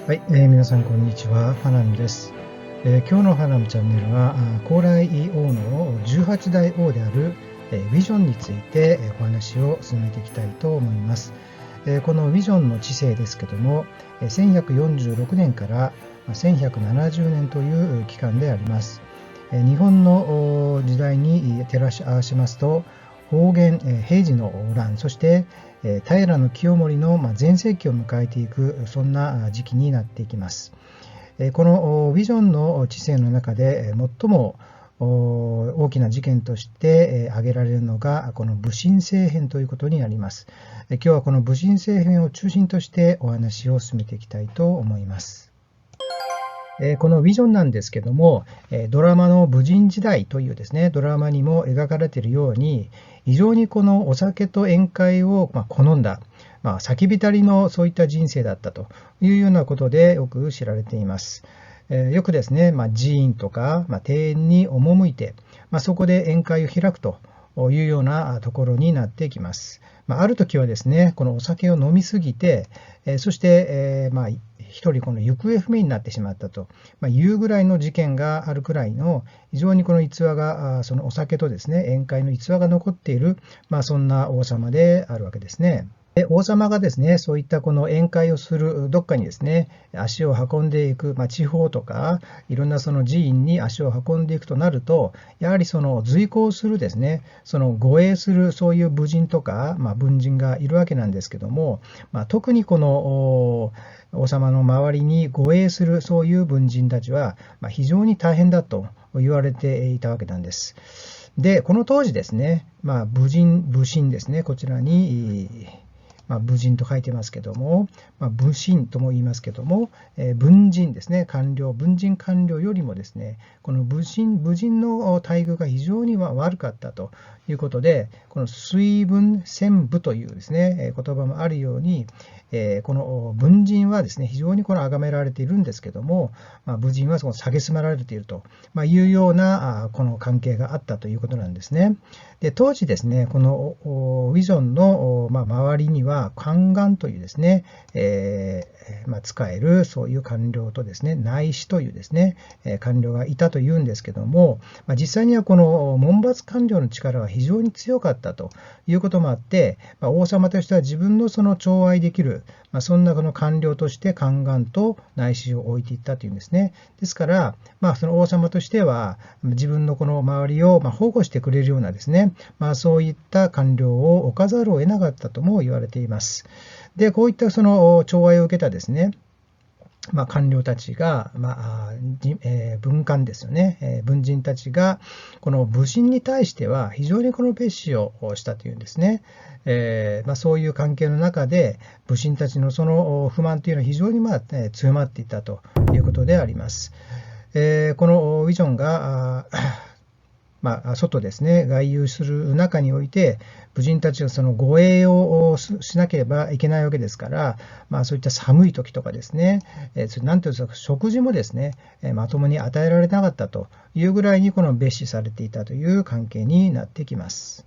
はい、皆さんこんにちは、花見です。今日の花見チャンネルは、高麗王の18代王である、ビジョンについて、お話を進めていきたいと思います。このビジョンの治世ですけども、1146年から1170年という期間であります。日本の時代に照らし合わせますと、保元、平治の乱、そして平清盛の全盛期を迎えていく、そんな時期になっていきます。このビジョンの治世の中で最も大きな事件として挙げられるのがこの戊辰政変ということになります。今日はこの戊辰政変を中心としてお話を進めていきたいと思います。このビジョンなんですけども、ドラマの武人時代というですね、ドラマにも描かれているように、非常にこのお酒と宴会を好んだ、酒浸りのそういった人生だったというようなことでよく知られています。よくですね、寺院とか、庭園に赴いて、そこで宴会を開くというようなところになってきます。ある時はですね、このお酒を飲みすぎて、そして、一人この行方不明になってしまったというぐらいの事件があるくらいの、非常にこの逸話が、そのお酒とですね、宴会の逸話が残っている、そんな王様であるわけですね。王様がですね、そういったこの宴会をするどっかにですね、足を運んでいく、地方とか、いろんなその寺院に足を運んでいくとなると、やはりその随行するですね、その護衛するそういう武人とか、文人がいるわけなんですけども、特にこの王様の周りに護衛するそういう文人たちは、非常に大変だと言われていたわけなんです。で、この当時ですね、武神ですね、こちらに、武人と書いてますけども、武神とも言いますけども、文人ですね、文人官僚よりもですね、この武人の待遇が非常に悪かったということで、この水文専部というですね、言葉もあるように、この文人はですね、非常にこの崇められているんですけども、武人はその蔑まられているというようなこの関係があったということなんですね。で、当時ですね、このウィジョンの周りには宦官というですね、使えるそういう官僚とですね、内侍というですね、官僚がいたというんですけども、実際にはこの門閥官僚の力は非常に強かったということもあって、王様としては自分のその寵愛できる、そんなこの官僚として宦官と内侍を置いていったというんですね。ですから、その王様としては自分のこの周りを保護してくれるようなですね、そういった官僚を置かざるを得なかったとも言われています。で、こういったその寵愛を受けたですね、官僚たちが、文官ですよね、文人たちが、この武神に対しては非常にこの蔑視をしたというんですね。そういう関係の中で、武神たちのその不満というのは非常に強まっていたということであります。このウィジョンが、外ですね、外遊する中において、武人たちはその護衛をしなければいけないわけですから、そういった寒い時とかですね、なんていうんですか、食事もですね、まともに与えられなかったというぐらいにこの蔑視されていたという関係になってきます。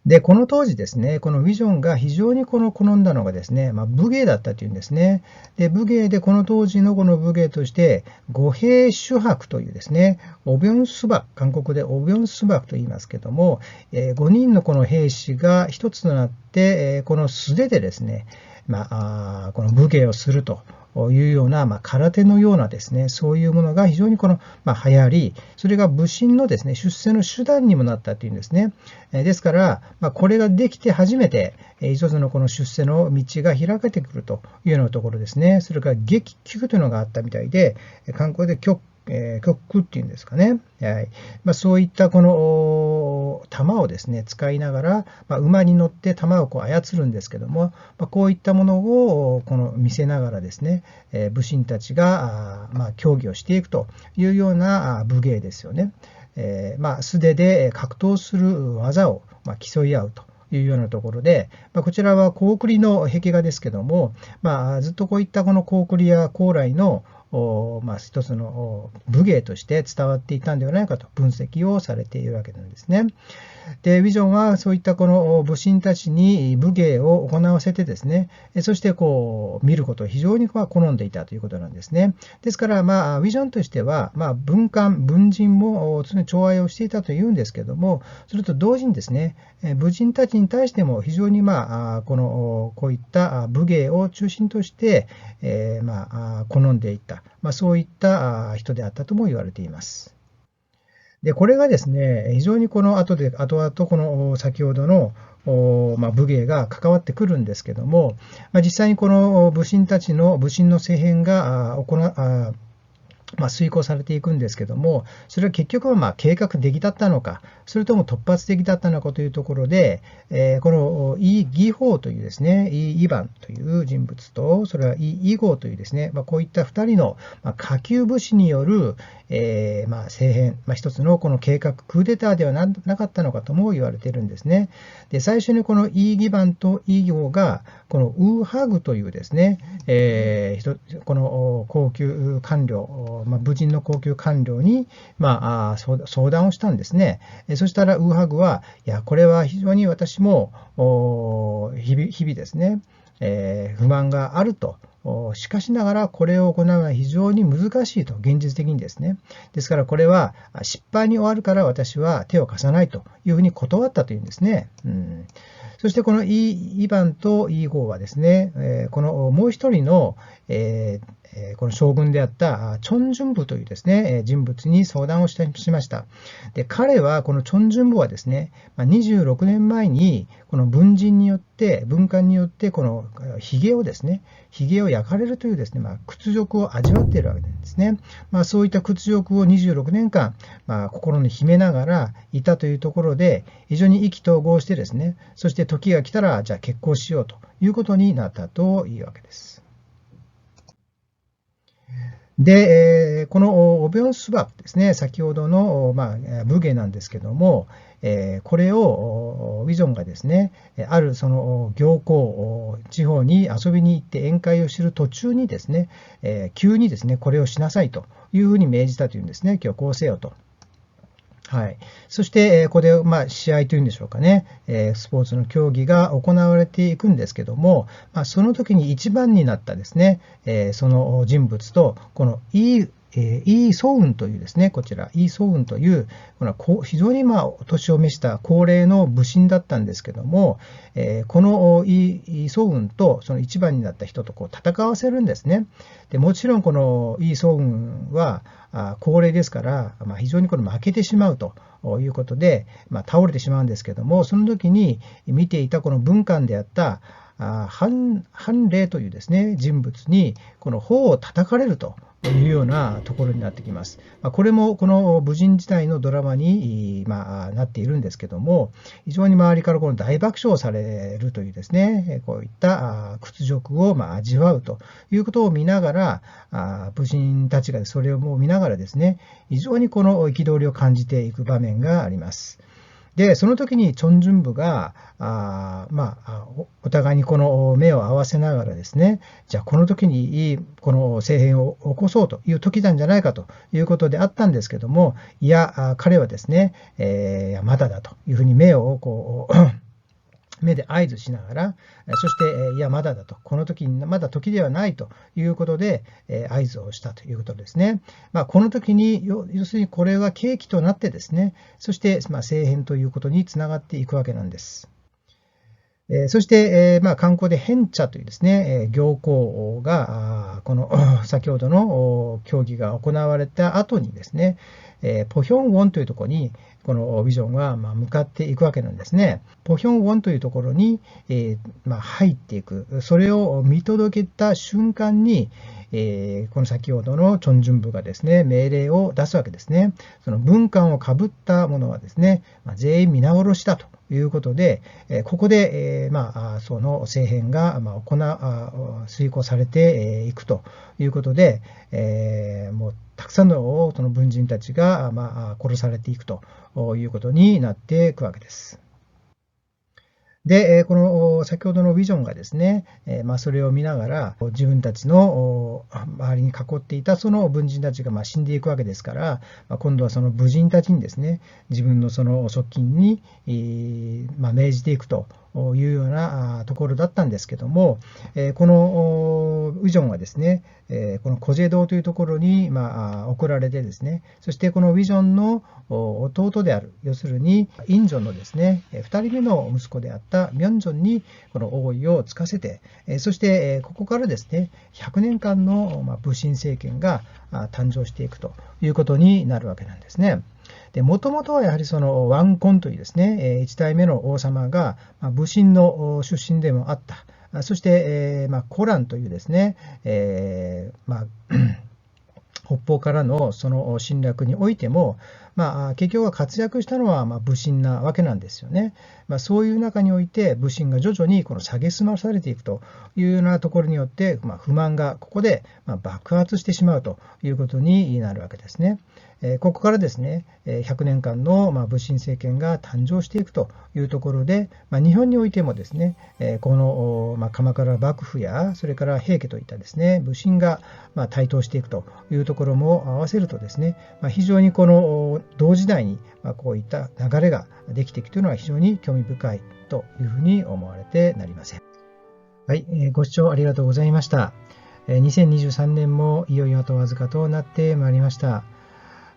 で、この当時ですね、このウィジョンが非常に好んだのがですね、武芸だったというんですね。で、武芸でこの当時のこの武芸として、五兵主伯というですね、オビョンスバ、韓国でオビョンスバと言いますけども、5人のこの兵士が一つとなって、この素手でですね、この武芸をするというような、空手のようなですね、そういうものが非常に流行り、それが武神のですね、出世の手段にもなったというんですね。ですから、これができて初めて、一つのこの出世の道が開けてくるというようなところですね。それから撃球というのがあったみたいで、韓国で極っていうんですかね。はい。そういったこの弾をですね、使いながら、馬に乗って弾を操るんですけども、こういったものを見せながらですね、武神たちが競技をしていくというような武芸ですよね。素手で格闘する技を競い合うというようなところで、こちらは高句麗の壁画ですけども、ずっとこういったこの高句麗や高麗の一つの武芸として伝わっていたんではないかと分析をされているわけなんですね。で、ビジョンはそういったこの武神たちに武芸を行わせてですね、そして見ることを非常に好んでいたということなんですね。ですから、ビジョンとしては、文官、文人も常に寵愛をしていたというんですけれども、それと同時にですね、武人たちに対しても非常にこういった武芸を中心として、好んでいた、そういった人であったとも言われています。で、これがですね、非常に後々この先ほどの武芸が関わってくるんですけども、実際にこの武神たちの武神の政変が遂行されていくんですけども、それは結局は計画的だったのか、それとも突発的だったのかというところで、このイ・ギホウというですね、イ・イバンという人物と、それはイ・イゴウというですね、こういった2人の下級武士による政変、一つのこの計画、クーデターではなかったのかとも言われているんですね。で、最初にこのイ・ギバンとイ・ギホウが、このウーハグというですね、この高級官僚、武人の高級官僚に、相談をしたんですね。そしたらウーハグは、いや、これは非常に私も日々ですね、不満があると。しかしながらこれを行うのは非常に難しいと、現実的にですね。ですからこれは失敗に終わるから私は手を貸さないというふうに断ったというんですね。そしてこのイバンとイーゴーはですね、このもう一人の、この将軍であったチョン・ジュンブというですね、人物に相談をしました。で、彼は、このチョン・ジュンブはですね、26年前に、この文官によって、この髭をですね、髭を焼かれるというですね、屈辱を味わっているわけなんですね。そういった屈辱を26年間、心に秘めながらいたというところで、非常に意気投合してですね、そして時が来たら、じゃあ結婚しようということになったというわけです。で、このオビョンスバですね、先ほどの、武芸なんですけども、これをウィジョンがですね、あるその行幸地方に遊びに行って宴会をする途中にですね、急にですね、これをしなさいというふうに命じたというんですね、今日こうせよと。はい、そして、ここで、試合というんでしょうかね、スポーツの競技が行われていくんですけども、その時に一番になったですね、その人物と、このイ・ソウンというですね、こちら、イ・ソウンという、非常に年を召した高齢の武神だったんですけども、このイ・ソウンとその一番になった人と戦わせるんですね。でもちろんこのイ・ソウンは高齢ですから、非常に負けてしまうということで、倒れてしまうんですけども、その時に見ていたこの文官であったハンレイというですね、人物にこの頬を叩かれるというようなところになってきます。これもこの武人時代のドラマに、なっているんですけども、非常に周りからこの大爆笑されるというですね、こういった屈辱を味わうということを見ながら、武人たちがそれを見ながらですね、非常にこの憤りを感じていく場面があります。で、その時にチョン・ジュンブが、お互いにこの目を合わせながらですね、じゃあこの時にこの政変を起こそうという時なんじゃないかということであったんですけども、いや、彼はですね、まだだというふうに目を目で合図しながら、そして、いや、まだだと、この時にまだ時ではないということで、合図をしたということですね。この時に、要するにこれが契機となってですね、そして、政変ということにつながっていくわけなんです。そして、観光でヘンチャというですね、行幸が、この先ほどの競技が行われた後にですね、ポヒョンウォンというところに、このビジョンは向かっていくわけなんですね。ポヒョンウォンというところに、入っていく。それを見届けた瞬間に、この先ほどのチョン・ジュンブがですね、命令を出すわけですね。その文官をかぶった者はですね、全員皆殺しだということで、ここで、その政変が遂行されていくということで、もうたくさんのその文人たちが、殺されていくということになっていくわけです。で、この先ほどのビジョンがですね、それを見ながら自分たちの周りに囲っていたその文人たちが死んでいくわけですから、今度はその武人たちにですね、自分のその側近に命じていくというようなところだったんですけども、このビジョンはですね、このコジェ道というところに送られてですね、そしてこのビジョンの弟である、要するにインジョンのですね、2人目の息子であったミョンジョンにこの王位をつかせて、そしてここからですね、100年間の武神政権が誕生していくということになるわけなんですね。もともとはやはりそのワンコンというですね、1代目の王様が武神の出身でもあった。そして、コランというですね、北方からのその侵略においても、結局は活躍したのは武神なわけなんですよね。そういう中において武神が徐々にこの蔑まされていくというようなところによって、不満がここで爆発してしまうということになるわけですね。ここからですね、100年間の武神政権が誕生していくというところで、日本においてもですね、この鎌倉幕府やそれから平家といったですね、武神が台頭していくというところも合わせるとですね、非常にこの同時代にこういった流れができていくというのは非常に興味深いというふうに思われてなりません。はい、ご視聴ありがとうございました。2023年もいよいよあとわずかとなってまいりました。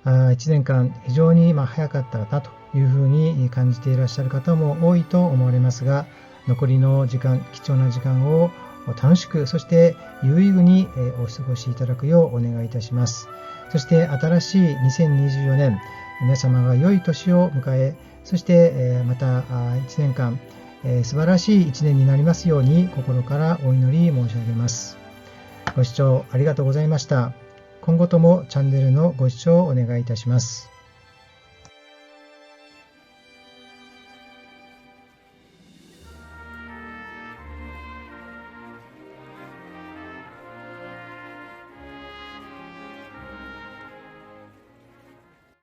1年間非常に早かったなというふうに感じていらっしゃる方も多いと思われますが、残りの時間、貴重な時間を楽しく、そして有意義にお過ごしいただくようお願いいたします。そして新しい2024年、皆様が良い年を迎え、そしてまた1年間素晴らしい1年になりますように心からお祈り申し上げます。ご視聴ありがとうございました。今後ともチャンネルのご視聴をお願いいたします。